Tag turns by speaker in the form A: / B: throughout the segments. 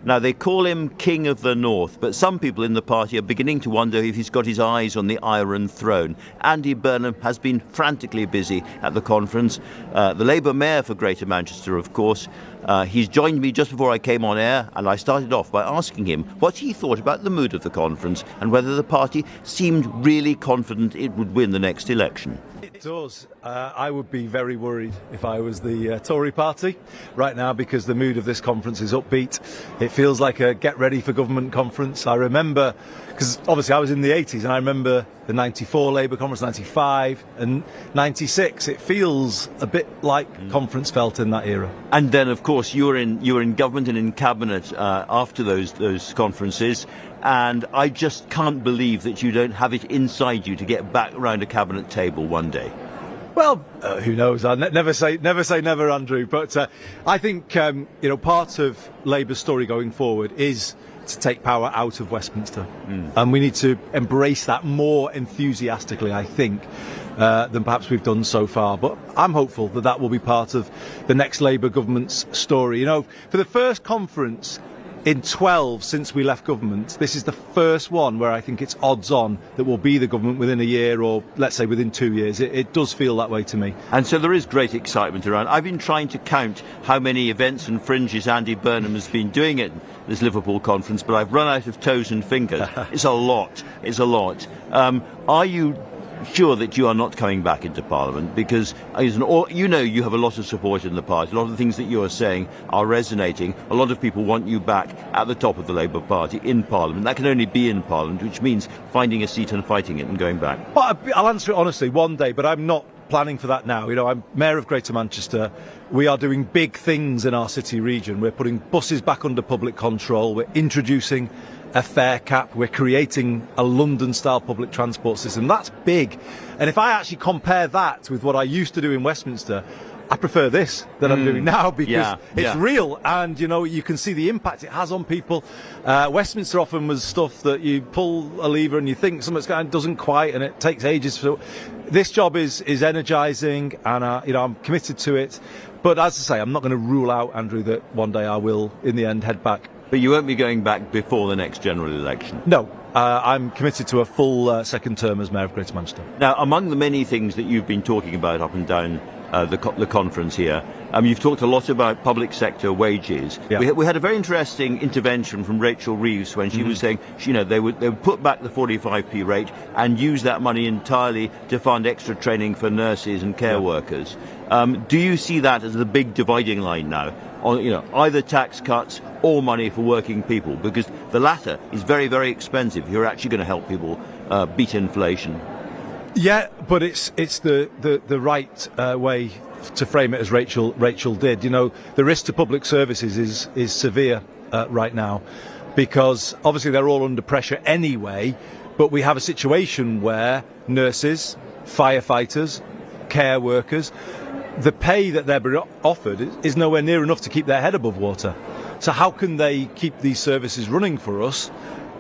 A: Now, they call him King of the North, but some people in the party are beginning to wonder if he's got his eyes on the Iron Throne. Andy Burnham has been frantically busy at the conference. The Labour Mayor for Greater Manchester, of course. He's joined me just before I came on air, and I started off by asking him what he thought about the mood of the conference and whether the party seemed really confident it would win the next election.
B: It does. I would be very worried if I was the Tory party right now, because the mood of this conference is upbeat. It feels like a get ready for government conference. I remember, because obviously I was in the 80s, and I remember the 94 Labour conference, 95 and 96. It feels a bit like conference felt in that era.
A: And then, of course, you were in government and in cabinet after those conferences. And I just can't believe that you don't have it inside you to get back around a cabinet table one day.
B: Well, who knows? I'll never say never, Andrew. But I think part of Labour's story going forward is to take power out of Westminster, and we need to embrace that more enthusiastically, I think, than perhaps we've done so far. But I'm hopeful that that will be part of the next Labour government's story. For the first conference in 12 since we left government, this is the first one where I think it's odds on that we'll be the government within a year, or let's say within 2 years. It does feel that way to me.
A: And so there is great excitement around. I've been trying to count how many events and fringes Andy Burnham has been doing at this Liverpool conference, but I've run out of toes and fingers. It's a lot. It's a lot. Are you sure that you are not coming back into Parliament? Because you have a lot of support in the party. A lot of the things that you are saying are resonating. A lot of people want you back at the top of the Labour Party in Parliament. That can only be in Parliament, which means finding a seat and fighting it and going back.
B: Well, I'll answer it honestly one day, but I'm not planning for that now. I'm Mayor of Greater Manchester. We are doing big things in our city region. We're putting buses back under public control. We're introducing a fare cap. We're creating a London-style public transport system. That's big. And if I actually compare that with what I used to do in Westminster, I prefer this that I'm doing now, because it's real, and you can see the impact it has on people. Westminster often was stuff that you pull a lever and you think something's going, doesn't quite, and it takes ages. So this job is energising, and I'm committed to it. But as I say, I'm not going to rule out, Andrew, that one day I will, in the end, head back.
A: But you won't be going back before the next general election?
B: No. I'm committed to a full second term as Mayor of Greater Manchester.
A: Now, among the many things that you've been talking about up and down the conference here, you've talked a lot about public sector wages.
B: Yeah.
A: We had a very interesting intervention from Rachel Reeves when she was saying, they would put back the 45p rate and use that money entirely to fund extra training for nurses and care workers. Do you see that as the big dividing line now? On either tax cuts or money for working people, because the latter is very, very expensive if you're actually going to help people beat inflation.
B: Yeah, but it's the right way to frame it, as Rachel did. The risk to public services is severe right now, because obviously they're all under pressure anyway. But we have a situation where nurses, firefighters, care workers, the pay that they're being offered is nowhere near enough to keep their head above water. So how can they keep these services running for us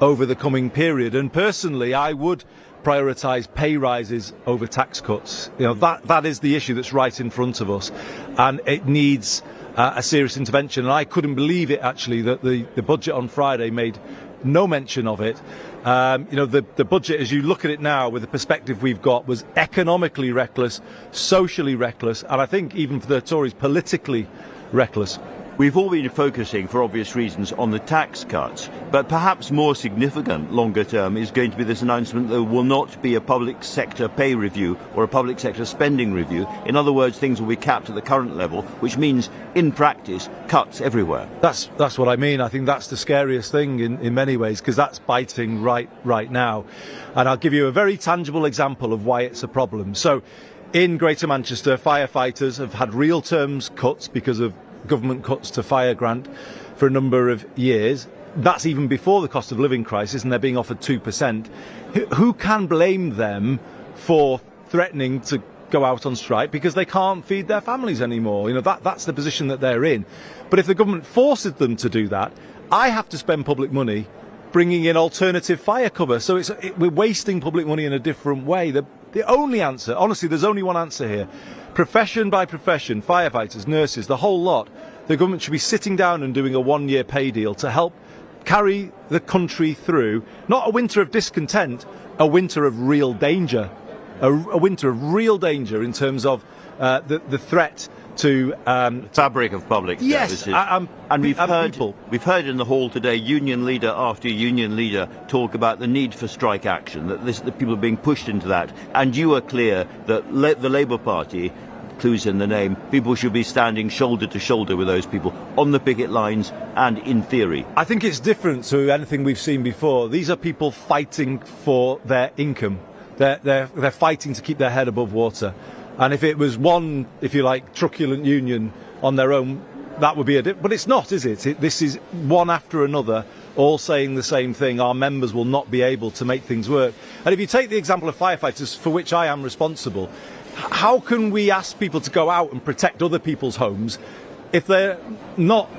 B: over the coming period? And personally, I would prioritise pay rises over tax cuts. That is the issue that's right in front of us, and it needs a serious intervention. And I couldn't believe it, actually, that the budget on Friday made no mention of it. The budget, as you look at it now with the perspective we've got, was economically reckless, socially reckless, and I think even for the Tories, politically reckless.
A: We've all been focusing, for obvious reasons, on the tax cuts, but perhaps more significant, longer term, is going to be this announcement that there will not be a public sector pay review or a public sector spending review. In other words, things will be capped at the current level, which means, in practice, cuts everywhere.
B: That's what I mean. I think that's the scariest thing in many ways, because that's biting right now. And I'll give you a very tangible example of why it's a problem. So, in Greater Manchester, firefighters have had real terms cuts because of government cuts to fire grant for a number of years. That's even before the cost of living crisis, and they're being offered 2%. Who can blame them for threatening to go out on strike because they can't feed their families anymore? That's the position that they're in. But if the government forces them to do that, I have to spend public money bringing in alternative fire cover. So we're wasting public money in a different way. The only answer, honestly, there's only one answer here. Profession by profession, firefighters, nurses, the whole lot, the government should be sitting down and doing a one-year pay deal to help carry the country through, not a winter of discontent, a winter of real danger. A winter of real danger in terms of the threat to
A: fabric of public services. And we've heard in the hall today union leader after union leader talk about the need for strike action, that people are being pushed into that. And you are clear that the Labour Party, clues in the name, people should be standing shoulder to shoulder with those people on the picket lines and in theory.
B: I think it's different to anything we've seen before. These are people fighting for their income. They're fighting to keep their head above water. And if it was one, if you like, truculent union on their own, that would be but it's not, is it? This is one after another, all saying the same thing. Our members will not be able to make things work. And if you take the example of firefighters, for which I am responsible, how can we ask people to go out and protect other people's homes if they're not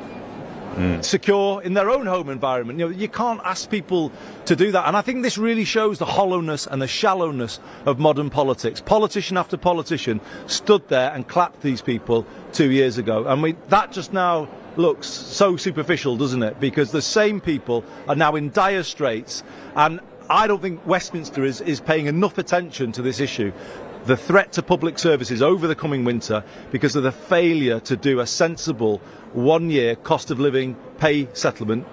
B: secure in their own home environment? You can't ask people to do that. And I think this really shows the hollowness and the shallowness of modern politics. Politician after politician stood there and clapped these people 2 years ago. And that just now looks so superficial, doesn't it? Because the same people are now in dire straits. And I don't think Westminster is paying enough attention to this issue. The threat to public services over the coming winter because of the failure to do a sensible one-year cost of living pay settlement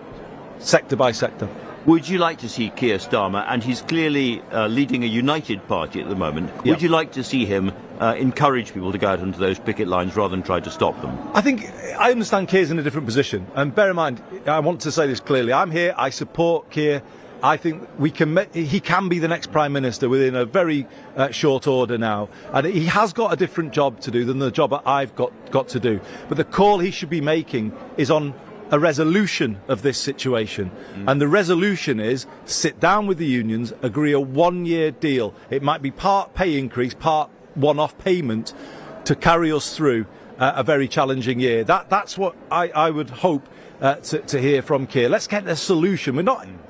B: sector by sector.
A: Would you like to see Keir Starmer, and he's clearly leading a united party at the moment, would you like to see him encourage people to go out onto those picket lines rather than try to stop them?
B: I understand Keir's in a different position, and bear in mind, I want to say this clearly, I'm here, I support Keir. I think he can be the next Prime Minister within a very short order now. And he has got a different job to do than the job that I've got to do. But the call he should be making is on a resolution of this situation. And the resolution is sit down with the unions, agree a one-year deal. It might be part pay increase, part one-off payment to carry us through a very challenging year. That's what I would hope to hear from Keir. Let's get a solution.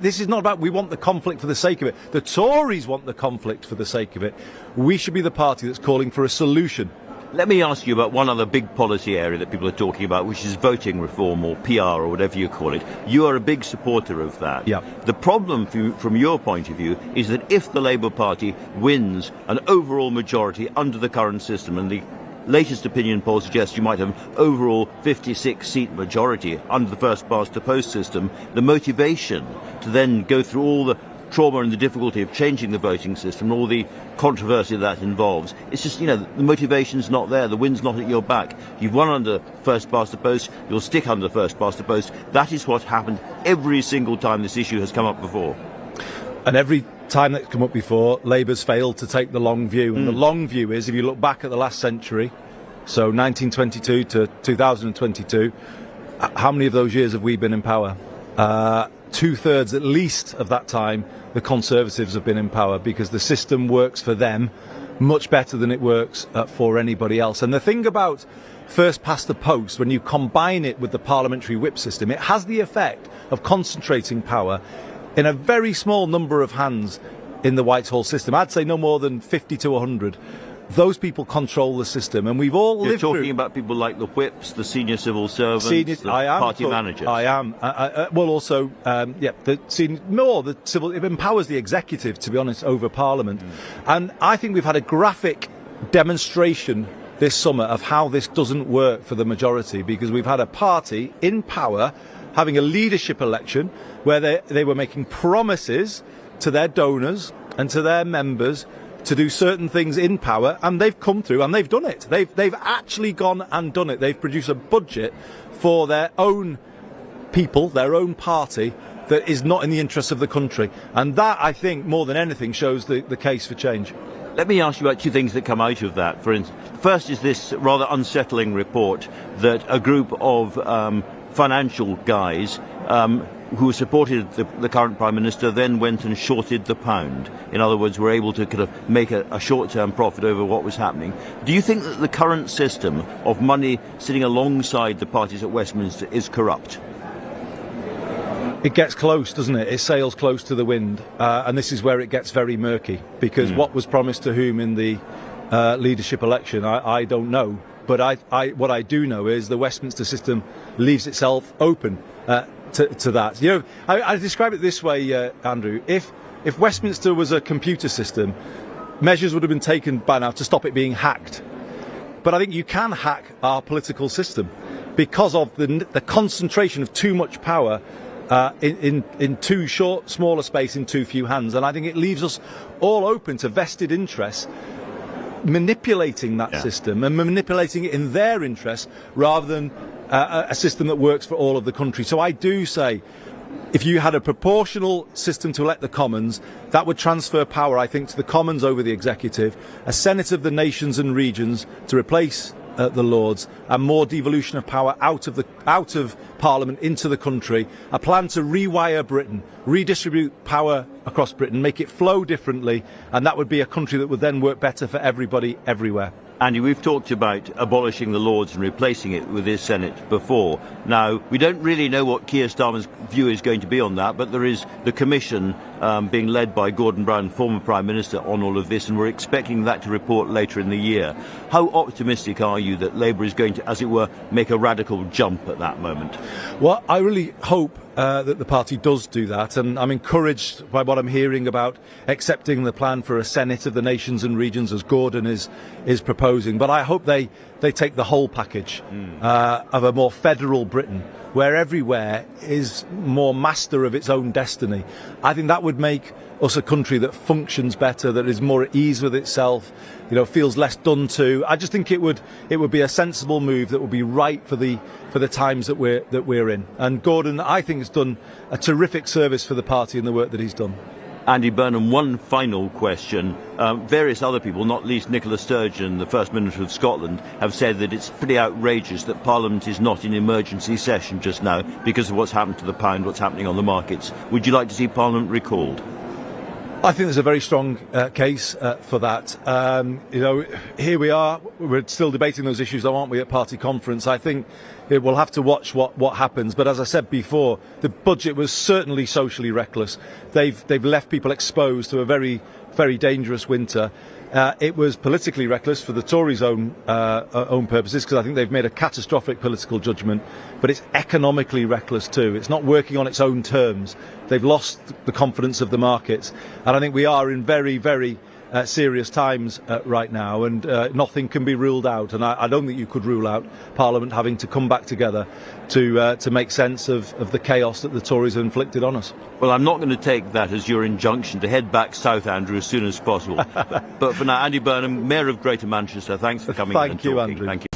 B: This is not about we want the conflict for the sake of it. The Tories want the conflict for the sake of it. We should be the party that's calling for a solution.
A: Let me ask you about one other big policy area that people are talking about, which is voting reform or PR or whatever you call it. You are a big supporter of that.
B: Yeah.
A: The problem from your point of view is that if the Labour Party wins an overall majority under the current system, and the latest opinion poll suggests you might have an overall 56-seat majority under the first-past-the-post system, the motivation to then go through all the trauma and the difficulty of changing the voting system, all the controversy that involves, it's just, the motivation's not there, the wind's not at your back. You've won under first-past-the-post, you'll stick under first-past-the-post. That is what happened every single time this issue has come up before.
B: And every time that's come up before, Labour's failed to take the long view. And the long view is, if you look back at the last century, so 1922 to 2022, how many of those years have we been in power? Two-thirds at least of that time, the Conservatives have been in power because the system works for them much better than it works for anybody else. And the thing about first past the post, when you combine it with the parliamentary whip system, it has the effect of concentrating power in a very small number of hands in the Whitehall system. I'd say no more than 50 to 100. Those people control the system, and we've all lived through...
A: You're talking about people like the whips, the senior civil servants, the party managers.
B: I am. Well, also, the civil... It empowers the executive, to be honest, over Parliament. And I think we've had a graphic demonstration this summer of how this doesn't work for the majority, because we've had a party in power having a leadership election where they were making promises to their donors and to their members to do certain things in power, and they've come through and they've done it. They've actually gone and done it. They've produced a budget for their own people, their own party, that is not in the interests of the country. And that, I think, more than anything, shows the case for change.
A: Let me ask you about two things that come out of that. For instance, first is this rather unsettling report that a group of financial guys who supported the current Prime Minister then went and shorted the pound. In other words, were able to kind of make a short-term profit over what was happening. Do you think that the current system of money sitting alongside the parties at Westminster is corrupt?
B: It gets close, doesn't it? It sails close to the wind. And this is where it gets very murky, because what was promised to whom in the leadership election, I don't know. But what I do know is the Westminster system leaves itself open to that. You know, I describe it this way, Andrew. If Westminster was a computer system, measures would have been taken by now to stop it being hacked. But I think you can hack our political system because of the concentration of too much power in too smaller space in too few hands. And I think it leaves us all open to vested interests manipulating that system and manipulating it in their interests rather than a system that works for all of the country. So I do say, if you had a proportional system to elect the Commons, that would transfer power, I think, to the Commons over the Executive, a Senate of the nations and regions to replace the Lords, and more devolution of power out of Parliament into the country, a plan to rewire Britain, redistribute power across Britain, make it flow differently, and that would be a country that would then work better for everybody everywhere.
A: Andy, we've talked about abolishing the Lords and replacing it with this Senate before. Now, we don't really know what Keir Starmer's view is going to be on that, but there is the Commission being led by Gordon Brown, former Prime Minister, on all of this, and we're expecting that to report later in the year. How optimistic are you that Labour is going to, as it were, make a radical jump at that moment?
B: Well, I really hope that the party does do that, and I'm encouraged by what I'm hearing about accepting the plan for a Senate of the nations and regions as Gordon is proposing. But I hope they take the whole package of a more federal Britain, where everywhere is more master of its own destiny. I think that would make us a country that functions better, that is more at ease with itself, you know, feels less done to. I just think it would be a sensible move that would be right for the times that we're in. And Gordon, I think, has done a terrific service for the party in the work that he's done.
A: Andy Burnham, one final question. Various other people, not least Nicola Sturgeon, the First Minister of Scotland, have said that it's pretty outrageous that Parliament is not in emergency session just now because of what's happened to the pound, what's happening on the markets. Would you like to see Parliament recalled?
B: I think there's a very strong case for that. You know, here we are. We're still debating those issues, though, aren't we, at party conference? I think we'll have to watch what happens. But as I said before, the budget was certainly socially reckless. They've left people exposed to a very, very dangerous winter. It was politically reckless for the Tories' own purposes, because I think they've made a catastrophic political judgment, but it's economically reckless too. It's not working on its own terms. They've lost the confidence of the markets, and I think we are in very, very serious times right now, and nothing can be ruled out. And I don't think you could rule out Parliament having to come back together to make sense of the chaos that the Tories have inflicted on us.
A: Well, I'm not going to take that as your injunction to head back south, Andrew, as soon as possible. But for now, Andy Burnham, Mayor of Greater Manchester, thanks for coming in and talking.
B: Thank you, Andrew.
A: Thank you.